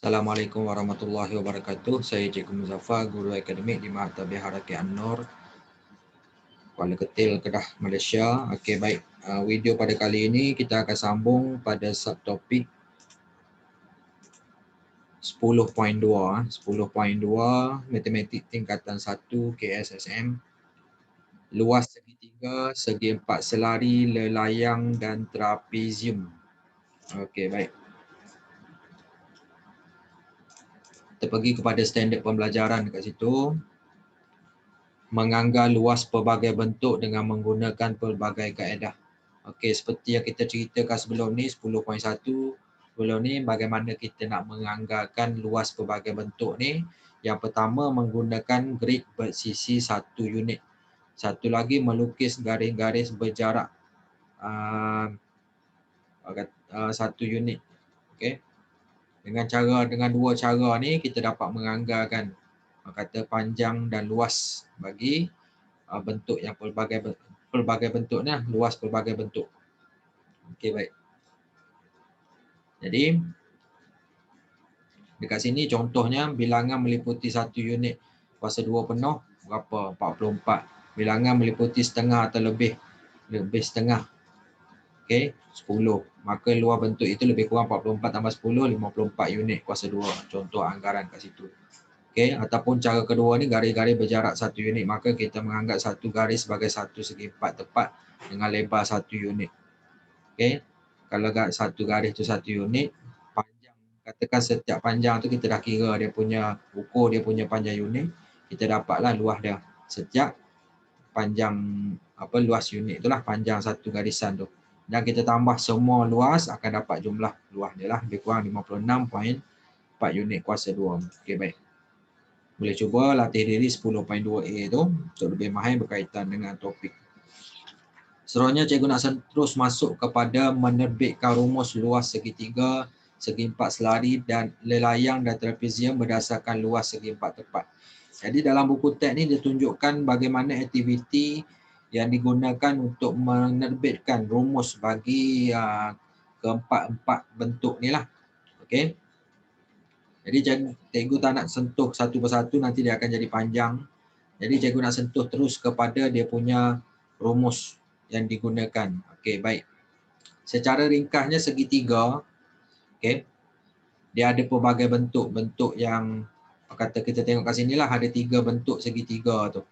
Assalamualaikum warahmatullahi wabarakatuh. Saya Cikgu Muzaffar, Guru Akademik di Maktabir Haraki An-Nur, Kuala Ketil, Kedah, Malaysia. Okey, baik. Video pada kali ini kita akan sambung pada subtopik 10.2. 10.2 Matematik Tingkatan 1 KSSM. Luas segitiga, segi empat selari, lelayang dan trapezium. Okey, baik. Kita pergi kepada standard pembelajaran dekat situ. Menganggar luas pelbagai bentuk dengan menggunakan pelbagai kaedah. Okey, seperti yang kita ceritakan sebelum ni, 10.1. Sebelum ni, bagaimana kita nak menganggarkan luas pelbagai bentuk ni. Yang pertama, menggunakan grid bersisi 1 unit. Satu lagi, melukis garis-garis berjarak 1 unit. Okey. Dengan dua cara ni, kita dapat menganggarkan kata panjang dan luas bagi bentuk yang pelbagai bentuk ni, luas pelbagai bentuk. Okey, baik. Jadi dekat sini contohnya bilangan meliputi 1 unit kuasa 2 penuh berapa? 44. Bilangan meliputi setengah atau lebih setengah. Okey, 10. Maka luas bentuk itu lebih kurang 44 tambah 10, 54 unit kuasa 2. Contoh anggaran kat situ. Okey, ataupun cara kedua ni garis-garis berjarak 1 unit, maka kita menganggap satu garis sebagai satu segi empat tepat dengan lebar 1 unit. Okey, kalau satu garis tu 1 unit, panjang, katakan setiap panjang tu kita dah kira dia punya, ukur dia punya panjang unit, kita dapatlah luas dia setiap panjang luas unit itulah panjang satu garisan tu. Dan kita tambah semua luas akan dapat jumlah luas dia lah, lebih kurang 56.4 unit kuasa 2. Okey, baik. Boleh cuba latih diri 10.2A tu untuk lebih mahir berkaitan dengan topik. Seterusnya cikgu nak terus masuk kepada menerbitkan rumus luas segitiga, segi empat selari dan lelayang dan trapezium berdasarkan luas segi empat tepat. Jadi dalam buku teks ni dia tunjukkan bagaimana aktiviti yang digunakan untuk menerbitkan rumus bagi keempat-empat bentuk ni lah. Okey. Jadi cikgu tak nak sentuh satu persatu, nanti dia akan jadi panjang. Jadi cikgu nak sentuh terus kepada dia punya rumus yang digunakan. Okey, baik. Secara ringkasnya segitiga, okey, dia ada pelbagai bentuk yang kata kita tengok kat sini lah, ada 3 bentuk segitiga tu.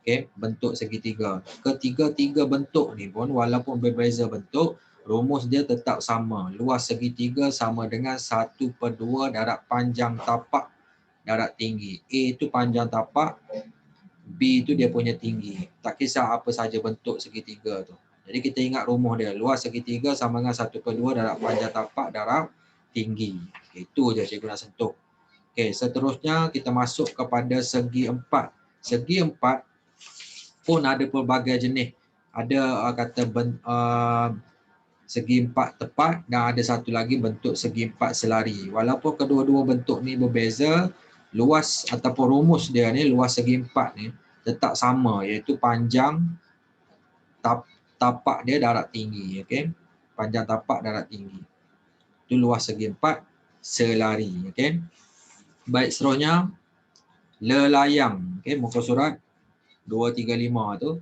Okey, bentuk segitiga. Ketiga-tiga bentuk ni pun walaupun berbeza bentuk, rumus dia tetap sama. Luas segitiga sama dengan 1/2 darab panjang tapak darab tinggi. A itu panjang tapak, B itu dia punya tinggi. Tak kisah apa saja bentuk segitiga tu. Jadi kita ingat rumus dia. Luas segitiga sama dengan 1/2 darab panjang tapak darab tinggi. Okay, itu je cikgu nak sentuh. Okey, seterusnya kita masuk kepada segi empat. Segi empat pun ada pelbagai jenis. Ada segi empat tepat dan ada satu lagi bentuk segi empat selari. Walaupun kedua-dua bentuk ni berbeza, luas ataupun rumus dia ni, luas segi empat ni tetap sama, iaitu panjang tapak dia darab tinggi. Okey, panjang tapak darab tinggi. Itu luas segi empat selari. Okey, baik. Seterusnya lelayang. Okey, muka surat 235 tu.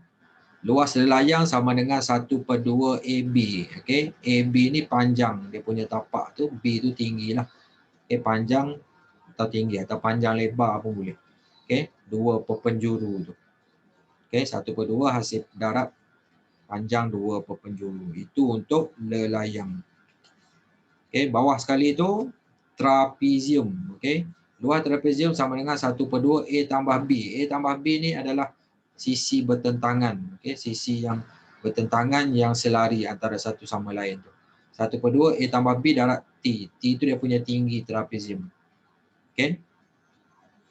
Luas lelayang sama dengan 1/2 AB. Okey, AB ni panjang dia punya tapak tu, B tu tinggi lah. Okey, panjang atau tinggi atau panjang lebar pun boleh. Okey, 2 perpenjuru tu. Okey, 1/2 hasil darab panjang 2 perpenjuru. Itu untuk lelayang. Okey, bawah sekali tu trapezium. Okey, luas trapezium sama dengan 1/2 A tambah B. A tambah B ni adalah sisi bertentangan. Okey, sisi yang bertentangan yang selari antara satu sama lain tu. 1/2 A tambah B darab T. T tu dia punya tinggi trapezium. Okey.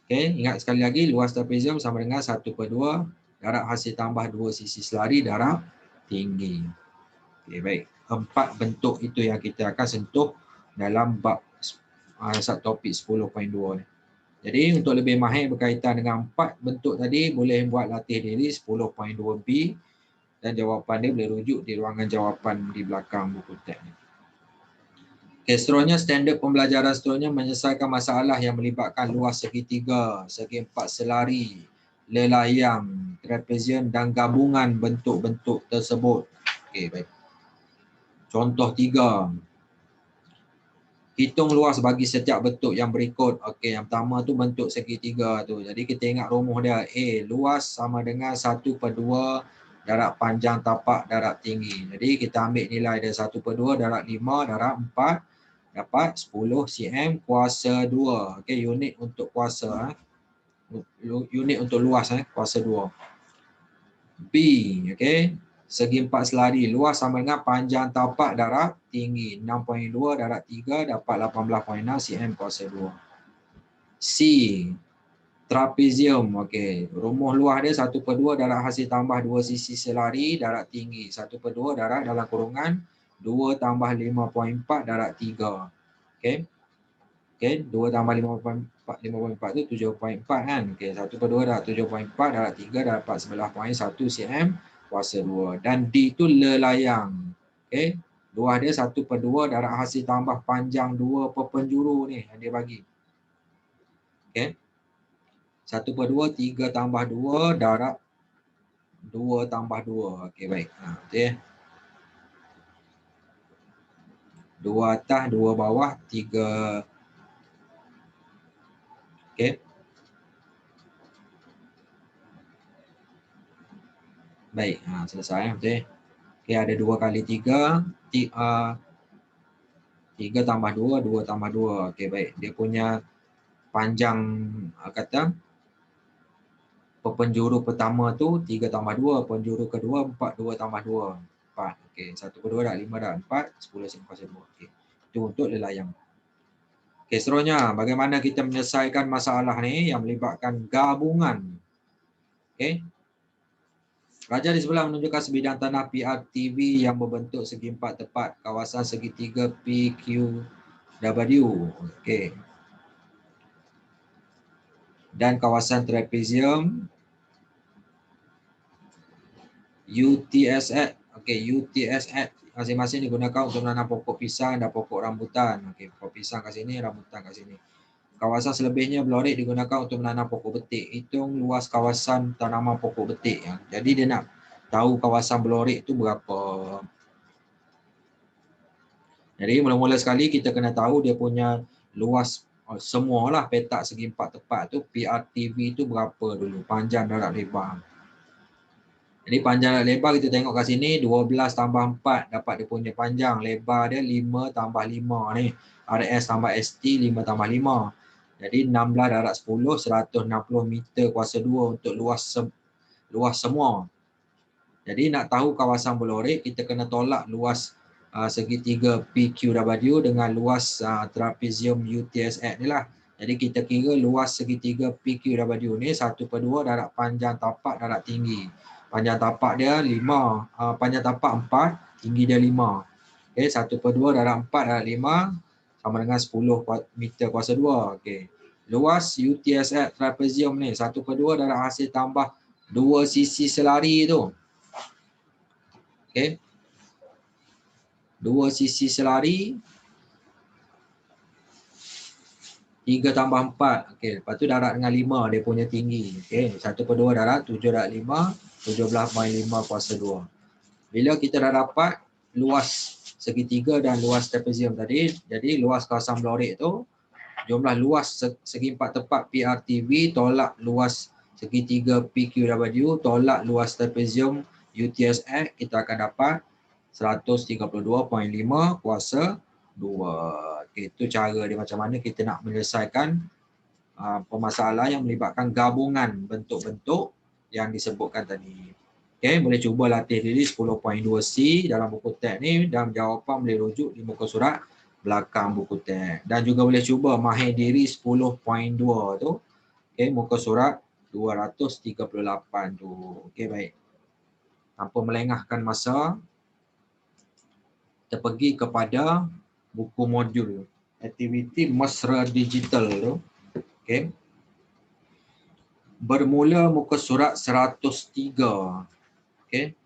Okey, ingat sekali lagi, luas trapezium sama dengan 1/2 darab hasil tambah 2 sisi selari darab tinggi. Okey, baik. 4 bentuk itu yang kita akan sentuh dalam bab subtopik 10.2 ni. Jadi untuk lebih mahir berkaitan dengan 4 bentuk tadi, boleh buat latih diri 10.2B dan jawapan dia boleh rujuk di ruangan jawapan di belakang buku teks ni. Okey, seterusnya standard pembelajaran seterusnya menyelesaikan masalah yang melibatkan luas segitiga, segi empat selari, lelayang, trapezium dan gabungan bentuk-bentuk tersebut. Okey, baik. Contoh 3. Hitung luas bagi setiap bentuk yang berikut. Okey, yang pertama tu bentuk segitiga tu. Jadi kita ingat rumuh dia. A, luas sama dengan 1/2 darab panjang tapak darab tinggi. Jadi kita ambil nilai dia 1/2 darab 5 darab 4 dapat 10 cm kuasa 2. Okey, unit untuk kuasa. Unit untuk luas, kuasa 2. B, okey. Segi empat selari, luas sama dengan panjang tapak darab tinggi. 6.2 darab 3 dapat 18.6 cm kuasa 2. C, trapezium. Okey, rumuh luas dia 1/2 darab hasil tambah 2 sisi selari darab tinggi. 1/2 darab dalam kurungan 2 tambah 5.4 darab 3. Okey. Okey, 2 tambah 5.4 tu 7.4 kan. Okey, 1/2 darab 7.4 darab 3 dapat 11.1 cm kuasa 2. Dan D tu lelayang. Okey, luas dia 1/2 darab hasil tambah panjang 2 perpenjuru ni yang dia bagi. Okey. 1/2 3 tambah 2 darab 2 tambah 2. Okey, baik. Okey. 2 atas, 2 bawah, 3. Okey. Baik, selesai. Okey. Okey, ada 2 kali 3. 3 tambah 2, 2 tambah 2. Okey, baik. Dia punya panjang kata penjuru pertama tu 3 tambah 2, penjuru kedua 4, 2 tambah 2. 4. Okey, 1/2 darab 5 darab 4, 10 cm kuasa 2. Okey. Itu untuk lelayang. Okey, seterusnya bagaimana kita menyelesaikan masalah ni yang melibatkan gabungan. Okey. Raja di sebelah menunjukkan sebidang tanah PRTV yang berbentuk segi empat tepat kawasan segitiga PQW. Okey. Dan kawasan trapezium UTSX. Okey, UTSX masing-masing digunakan untuk menanam pokok pisang dan pokok rambutan. Okey, pokok pisang kat sini, rambutan kat sini. Kawasan selebihnya belorik digunakan untuk menanam pokok betik. Hitung luas kawasan tanaman pokok betik. Jadi dia nak tahu kawasan belorik tu berapa. Jadi mula-mula sekali kita kena tahu dia punya luas semualah petak segi empat tepat tu PRTV tu berapa dulu, panjang darab lebar. Jadi panjang dan lebar kita tengok kat sini 12 tambah 4 dapat dia punya panjang. Lebar dia 5 tambah 5 ni. RS tambah ST 5 tambah 5. Jadi 16 darab 10, 160 meter kuasa 2 untuk luas semua. Jadi nak tahu kawasan belorik kita kena tolak luas segitiga PQW dengan luas trapezium UTSX ni lah. Jadi kita kira luas segitiga PQW ni 1/2 darab panjang tapak darab tinggi. Panjang tapak dia 5, panjang tapak 4, tinggi dia 5. Okey, 1/2 darab 4 darab 5 sama dengan 10 meter kuasa 2. Okey. Luas UTSX trapezium ni 1/2 darab hasil tambah 2 sisi selari tu. Okey. 2 sisi selari 3 tambah 4. Okey, lepas tu darab dengan 5 dia punya tinggi. Okey, 1/2 darab 7 darab 5, 17.5 kuasa 2. Bila kita dah dapat luas segitiga dan luas trapezium tadi, jadi luas kawasan belorik tu, jumlah luas segi empat tepat PRTV tolak luas segitiga PQW tolak luas trapezium UTSX, kita akan dapat 132.5 kuasa 2. Okay, itu cara dia macam mana kita nak menyelesaikan permasalahan yang melibatkan gabungan bentuk-bentuk yang disebutkan tadi. Okay, boleh cuba latih diri 10.2C dalam buku teks ni dan jawapan boleh rujuk di muka surat belakang buku teks. Dan juga boleh cuba mahir diri 10.2 tu, okay, muka surat 238 tu. Okay, baik. Tanpa melengahkan masa, kita pergi kepada buku modul aktiviti mesra digital tu. Okay. Bermula muka surat 103. Okay.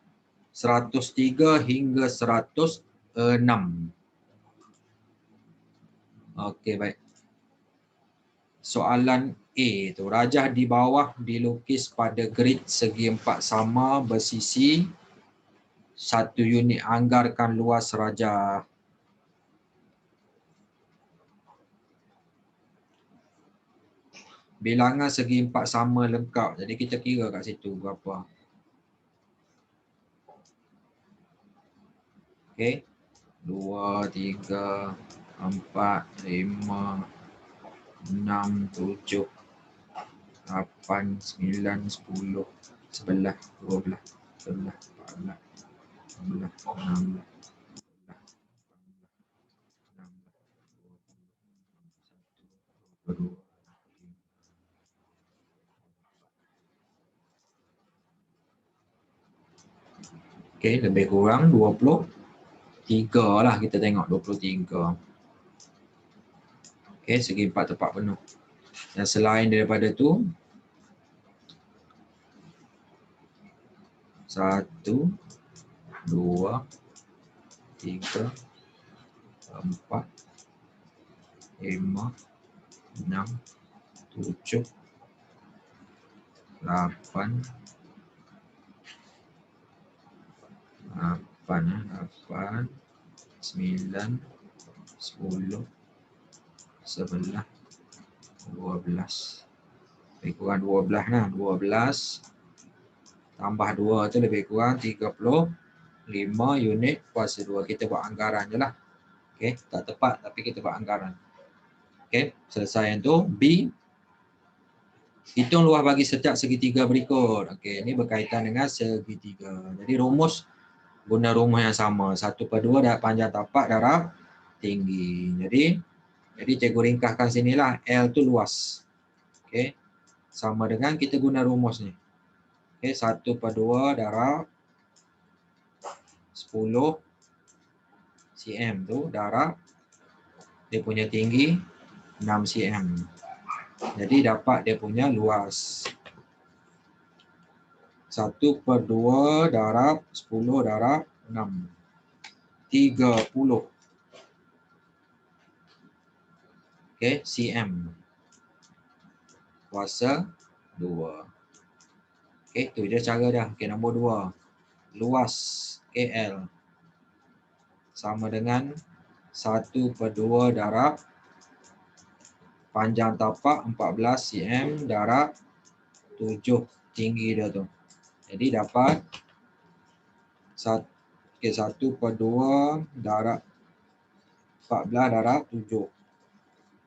103 hingga 106. Okey, baik. Soalan A tu, rajah di bawah dilukis pada grid segi empat sama bersisi 1 unit. Anggarkan luas rajah. Bilangan segi empat sama lengkap. Jadi kita kira kat situ berapa. Okey. 2, 3, 4, 5, 6, 7, 8, 9, 10, 11, 12, 13, 14, 15, 16, 22. Okey, lebih kurang 23 lah kita tengok 23. Okey, segi empat tepat penuh. Dan selain daripada tu 1, 2, 3, 4, 5, 6, 7, 8, 9, 10, 11, 12. Lebih kurang 12 lah. 12 tambah 2 tu lebih kurang 35 unit kuasa 2. Kita buat anggaran je lah. Okey, tak tepat tapi kita buat anggaran. Okey, selesai yang tu. B, hitung luas bagi setiap segitiga berikut. Okey, ini berkaitan dengan segitiga. Jadi rumus guna rumus yang sama. 1/2 darab panjang tapak darab tinggi. Jadi cikgu ringkaskan sinilah. L tu luas. Okey, sama dengan kita guna rumus ni. Okey, 1/2 darab 10 cm tu darab dia punya tinggi 6 cm. Jadi dapat dia punya luas. 1/2 darab 10 darab 6. 30. Okey, cm. Kuasa 2. Okey, tu je cara dah. Okey, nombor 2. Luas KL sama dengan 1/2 darab panjang tapak 14 cm darab 7 tinggi dia tu. Jadi dapat 1/2 darab 14 darab 7.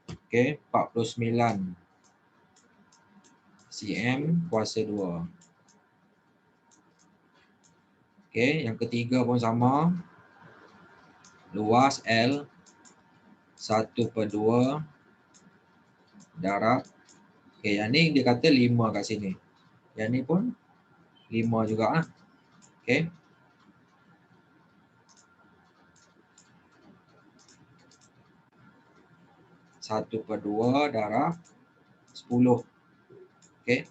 Okey, 49 cm kuasa 2. Okey, yang ketiga pun sama. Luas L 1/2 darab. Okey, yang ni dia kata 5 kat sini. Yang ni pun 5 juga lah. Okey. Satu per dua darab 10. Okey.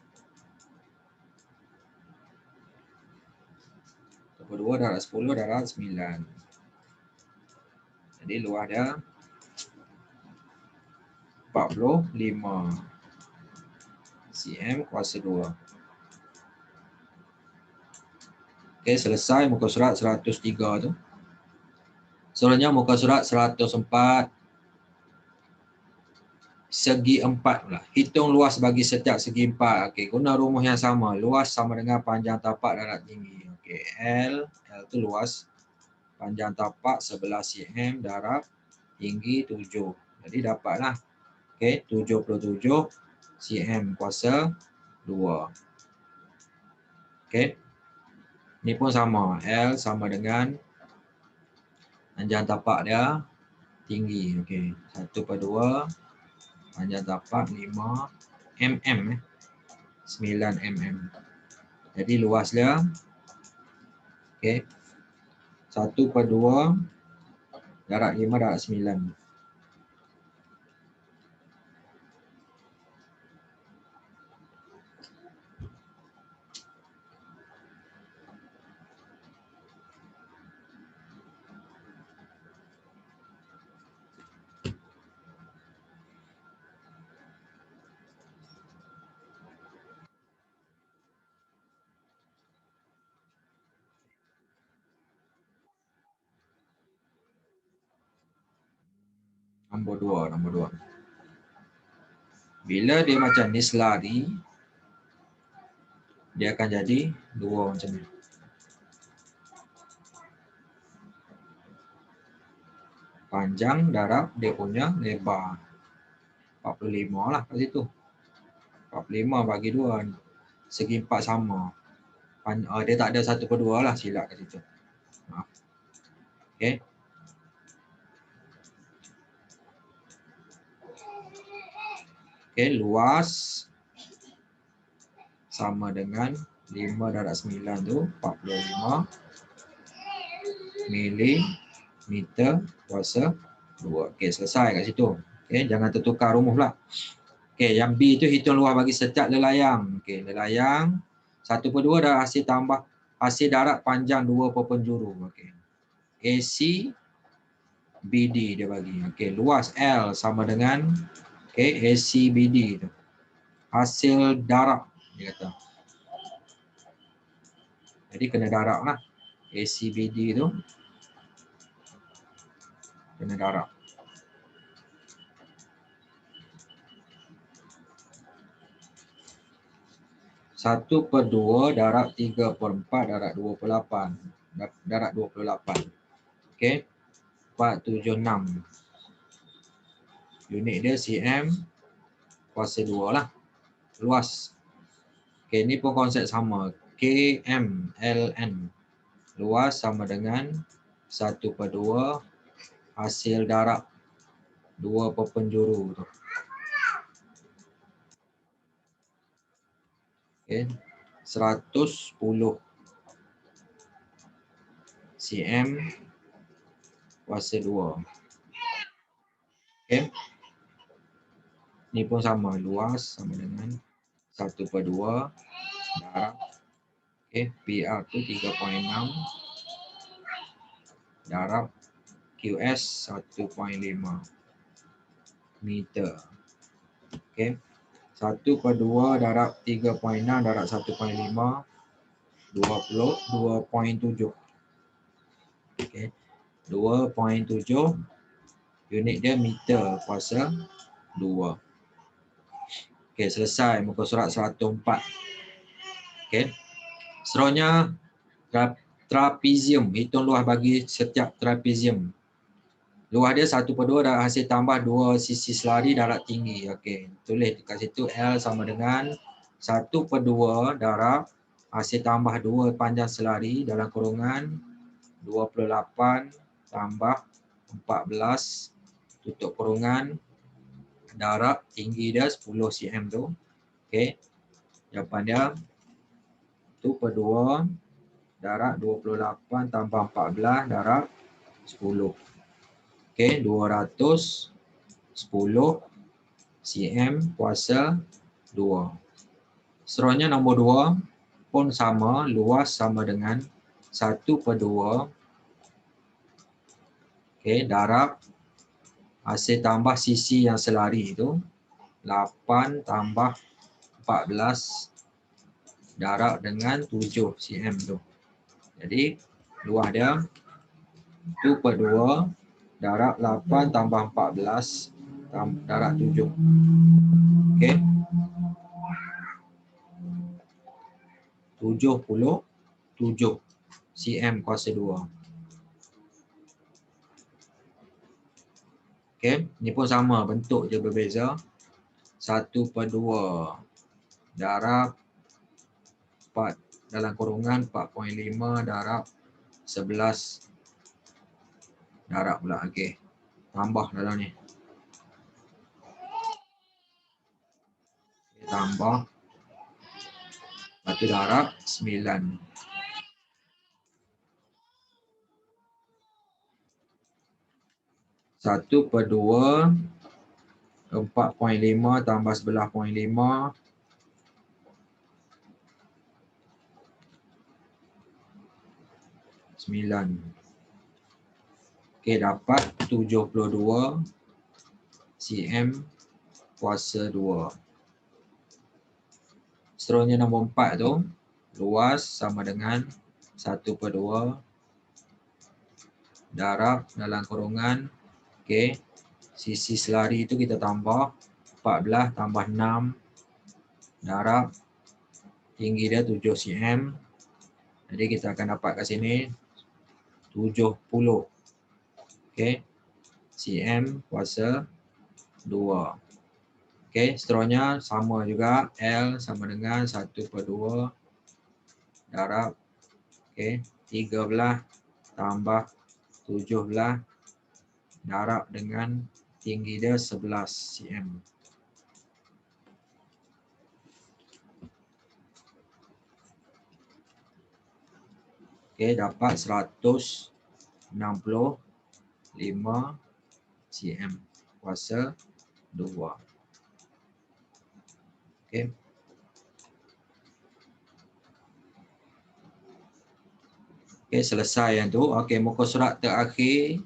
1/2 darab 10 darab 9. Jadi luas dia 45 cm kuasa 2. Okey, selesai muka surat 103 tu. Selanjutnya muka surat 104. Segi 4 pula. Hitung luas bagi setiap segi 4. Okey, guna rumus yang sama. Luas sama dengan panjang tapak darab tinggi. Okey, L tu luas. Panjang tapak 11 cm darab tinggi 7. Jadi dapatlah. Okey, 77 cm kuasa 2. Okey. Ni pun sama. L sama dengan panjang tapak dia tinggi. Okey, 1/2 panjang tapak 5 mm 9 mm. Jadi luas dia okey 1/2 darab 5 darab 9. Nombor 2. Bila dia macam ni selari, dia akan jadi 2 macam ni. Panjang darab dia punya lebar. 45 lah kat situ. 45 bagi 2. Segi 4 sama. Dia tak ada 1/2 lah, silap kat situ. Maaf. Okey. Okey, luas sama dengan 5 darab 9 tu 45 milimeter kuasa 2. Okey, selesai kat situ. Okey, jangan tertukar rumus pula. Okey, yang B tu hitung luas bagi setiap lelayang. Okey, lelayang 1/2 darab hasil darat panjang 2 penjuru. Okey. AC BD dia bagi. Okey, luas L sama dengan AC BD tu. Hasil darat dia kata. Jadi kena darab lah. AC BD tu kena darab. Satu per 2 darab 3/4 darab 28. Darab 28. Okey. 476. Unit dia cm kuasa 2 lah. Luas. Okey, ni pun konsep sama. km ln. Luas sama dengan 1/2 hasil darab 2 penjuru tu. Okey. 110 cm kuasa 2. Okey. Ni pun sama, luas sama dengan 1/2 darab PR tu 3.6 darab QS 1.5 meter. Okey. 1/2 darab 3.6 darab 1.5 2.7. Okey. 2.7 unit dia meter kuasa 2. Okey, selesai muka surat 104. Okey. Seterusnya trapezium. Hitung luas bagi setiap trapezium. Luas dia 1/2 darab hasil tambah 2 sisi selari darat tinggi. Okey, tulis dekat situ L sama dengan 1/2 darab hasil tambah 2 panjang selari dalam kurungan 28 tambah 14 tutup kurungan darab tinggi dia 10 cm tu. Okey. Jawapan dia 1/2 darab 28 tambah 14 darab 10. Okey, 210 cm kuasa 2. Seterusnya nombor 2 pun sama, luas sama dengan 1/2 darab hasil tambah sisi yang selari itu 8 tambah 14 darab dengan 7 cm tu. Jadi luas dia 1/2 darab 8 tambah 14 darab 7. Okey. 77 cm kuasa 2. Okey, ni pun sama, bentuk je berbeza. 1/2 darab 4 dalam kurungan 4.5 darab 11 darab pula. Okey, tambah dalam ni. Tambah. Lepas tu darab 9. Satu per 2 4.5 tambah 11.5 9. Okey, dapat 72 cm kuasa 2. Seterusnya nombor 4 tu, luas sama dengan 1/2 darab dalam kurungan, okey, Sisi selari itu kita tambah 14 tambah 6 darab tinggi dia 7 cm. Jadi kita akan dapat kat sini 70 cm kuasa 2. Seterusnya sama juga, L sama dengan 1/2 darab 13 tambah 17 darab dengan tinggi dia 11 cm. Dapat 165 cm kuasa 2. Selesai yang tu. Muka surat terakhir.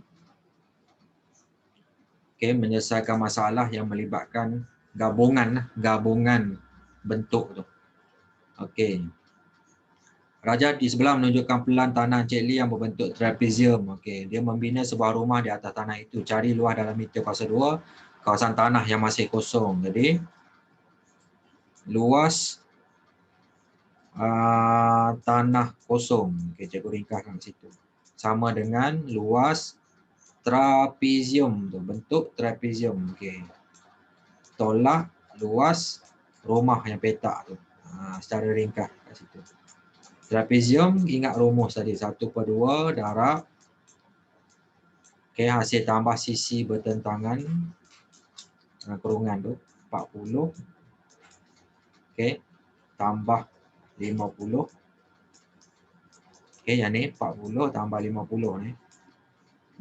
Menyelesaikan masalah yang melibatkan gabungan bentuk tu. Raja di sebelah menunjukkan pelan tanah Encik Lee yang berbentuk trapezium. Dia membina sebuah rumah di atas tanah itu. Cari luas dalam meter kuasa 2 kawasan tanah yang masih kosong. Jadi luas tanah kosong. Cikgu ringkaskan kat situ. Sama dengan luas trapezium tu, bentuk trapezium. Tolak luas rumah yang petak tu. Secara ringkas kat situ. Trapezium, ingat rumus tadi, 1/2 darab hasil tambah sisi bertentangan kurungan tu 40 tambah 50. Yang ni 40 tambah 50 ni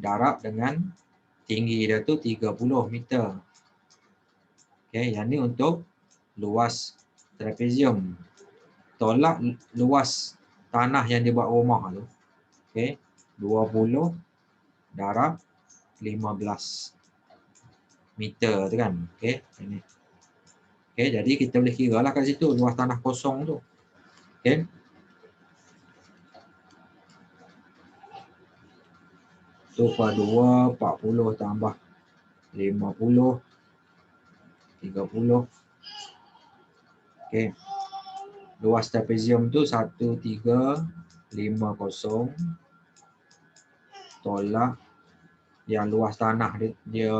darab dengan tinggi dia tu 30 meter. Yang ni untuk luas trapezium. Tolak luas tanah yang dibuat rumah tu. 20 darab 15 meter tu kan. Ini. Jadi kita boleh kira lah kat situ luas tanah kosong tu. 1/2 40 tambah 50 30. Luas trapezium tu 1350 tolak yang luas tanah dia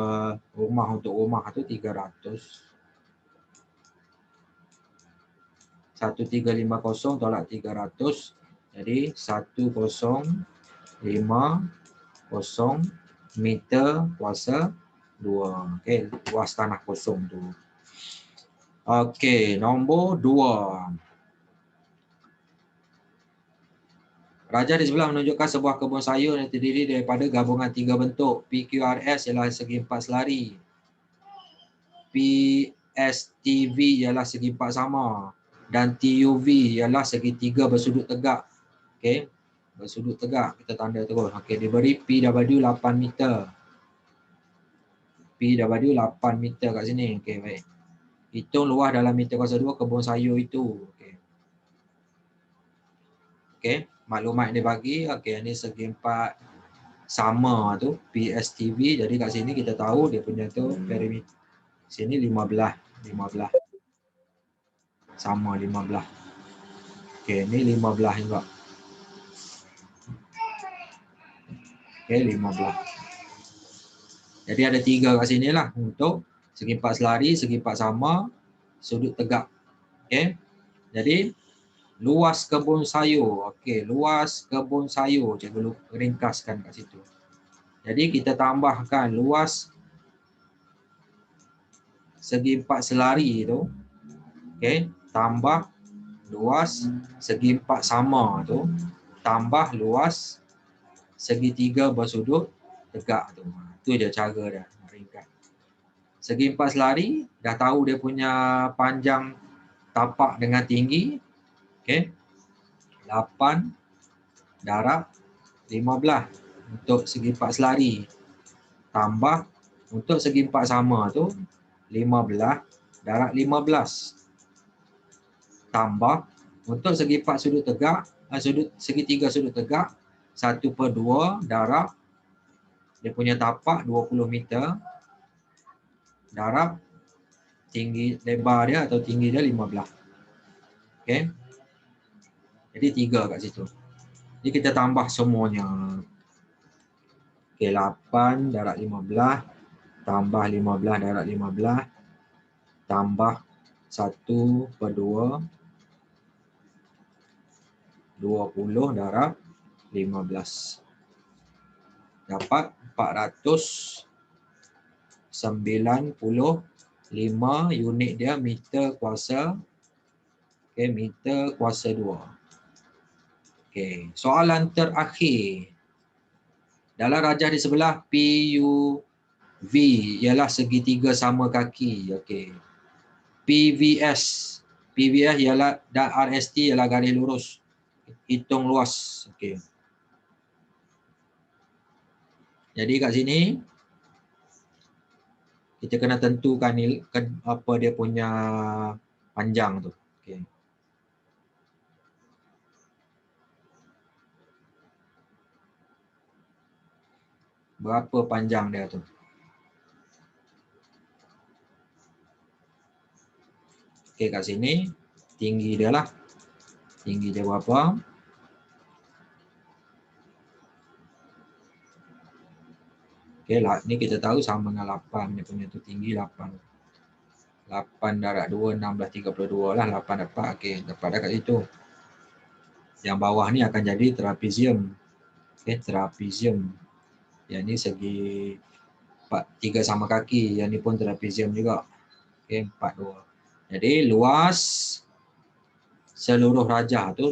rumah untuk rumah tu 300. 1350 tolak 300 jadi 1050 meter kuasa 2. Luas tanah kosong tu. Nombor 2. Raja di sebelah menunjukkan sebuah kebun sayur yang terdiri daripada gabungan 3 bentuk. PQRS ialah segi 4 selari. PSTV ialah segi 4 sama. Dan TUV ialah segi 3 bersudut tegak. Bersudut tegak. Kita tanda terus. Diberi PW 8 meter. PW 8 meter kat sini. Baik. Hitung luas dalam meter kuasa 2 kebun sayur itu. Maklumat yang dibagi. Ini segi 4 sama tu. PSTV. Jadi kat sini kita tahu dia punya tu perimeter. Sini 15. Sama 15. Ni 15 juga. 15. Jadi ada 3 kat sini lah untuk segi 4 selari, segi 4 sama, sudut tegak. Jadi luas kebun sayur. Luas kebun sayur. Cikgu ringkaskan kat situ. Jadi kita tambahkan luas segi 4 selari tu. Tambah luas segi 4 sama tu. Tambah luas segi 3 bersudut tegak tu. Itu je cara dia ringkas. Segi 4 selari dah tahu dia punya panjang tapak dengan tinggi. 8 darab 15 untuk segi 4 selari. Tambah untuk segi 4 sama tu 15 darab 15. Tambah untuk segi 4 sudut tegak, segi 3 sudut tegak 1/2 darab dia punya tapak 20 meter darab tinggi lebar dia atau tinggi dia 15. Okey. Jadi 3 kat situ. Jadi kita tambah semuanya. Okey, 8 darab 15 tambah 15 darab 15 tambah 1/2 20 darab 15. Dapat 495 unit dia meter kuasa. Okey, meter kuasa 2. Okey, soalan terakhir. Dalam rajah di sebelah PUV ialah segitiga sama kaki. Okey. PVS ialah dan RST ialah garis lurus. Hitung luas. Okey. Jadi kat sini kita kena tentukan ni apa dia punya panjang tu. Okey. Berapa panjang dia tu? Okey, kat sini tinggi dia lah. Tinggi dia berapa? Okey lah, ni kita tahu sama dengan 8. Dia punya tu tinggi 8. 8 darab 2, 16, 32 lah. 8 dapat. Okey, dapat dah kat situ. Yang bawah ni akan jadi trapezium. Okey, trapezium. Yang ni segi 3 sama kaki. Yang ni pun trapezium juga. Okey, 4, 2. Jadi luas seluruh rajah tu,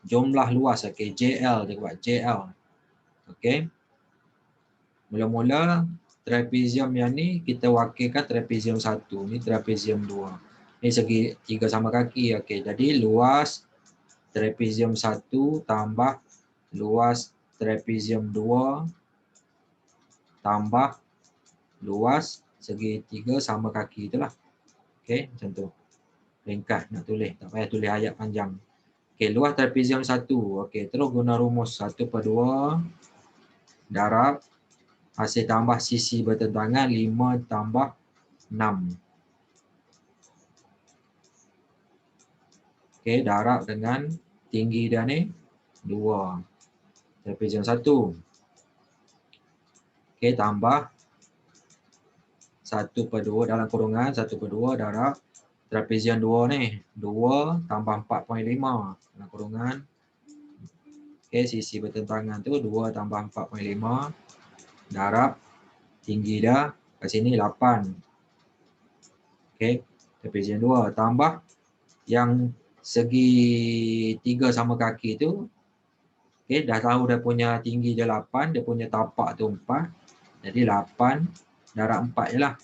jumlah luas. Okey, JL dia buat JL. Okey. Mula-mula trapezium yang ni kita wakilkan trapezium 1. Ni trapezium 2. Ni segi 3 sama kaki. Okey, jadi luas trapezium 1 tambah luas trapezium 2 tambah luas segi 3 sama kaki itulah. Okey, macam tu. Ringkas nak tulis, tak payah tulis ayat panjang. Okey, luas trapezium 1. Okey, terus guna rumus 1/2 darab hasil tambah sisi bertentangan 5 tambah 6. Okey, darab dengan tinggi dia ni 2. Trapezium 1. Okey, tambah 1/2 dalam kurungan 1/2 darab trapezium 2 ni. 2 tambah 4.5 dalam kurungan. Okey, sisi bertentangan tu 2 tambah 4.5 darab tinggi dia kat sini 8. Okey, trapezium 2 tambah yang segi 3 sama kaki tu. Okey, dah tahu dia punya tinggi dia 8, dia punya tapak tu 4. Jadi 8 darab 4 je lah.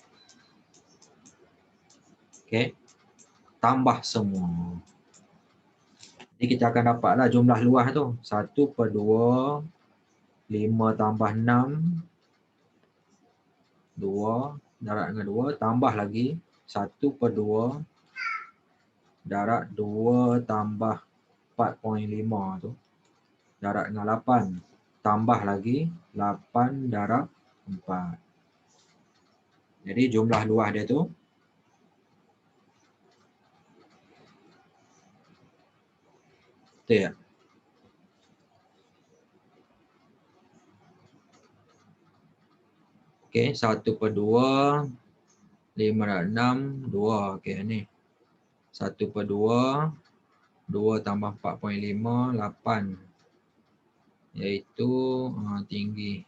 Okey, tambah semua. Jadi kita akan dapatlah jumlah luas tu. 1/2 5 tambah 6 2 darab dengan 2 tambah lagi 1/2 darab 2 tambah 4.5 tu darab dengan 8 tambah lagi 8 darab 4. Jadi jumlah luas dia tu betul tak? Okey, 1/2 5 darab 6 2. Okey, ni 1/2 2 tambah 4.5 8 iaitu tinggi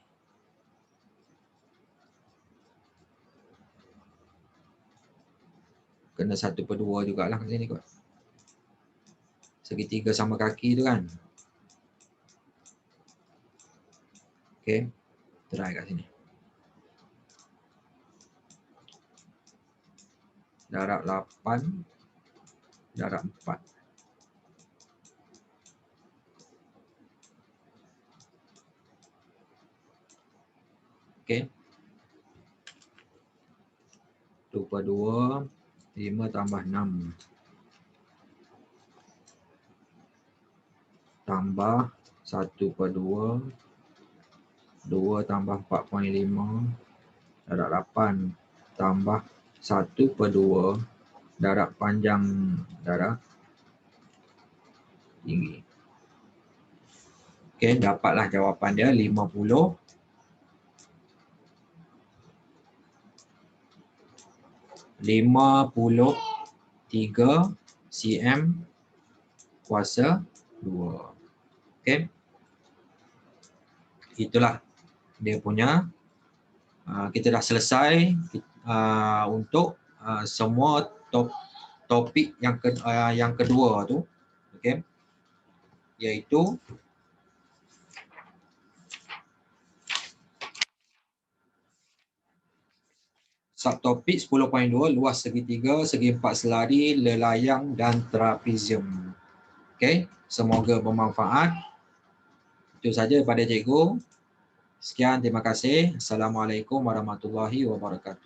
kena 1/2 jugalah kat sini kot. Segitiga sama kaki tu kan. Okey, try kat sini. Darab 8 darab 4. Okey. 2/2 5 tambah 6 tambah 1/2 2 tambah 4.5 Darab 8 tambah 1/2 darab panjang darab tinggi. Okey, dapatlah jawapan dia 50 53 cm kuasa 2. Okey. Itulah dia punya. Kita dah selesai untuk semua topik yang kedua tu. Okey. Iaitu subtopik 10.2 luas segitiga, segi empat selari, lelayang dan trapezium. Okey, semoga bermanfaat. Itu saja pada cikgu. Sekian, terima kasih. Assalamualaikum warahmatullahi wabarakatuh.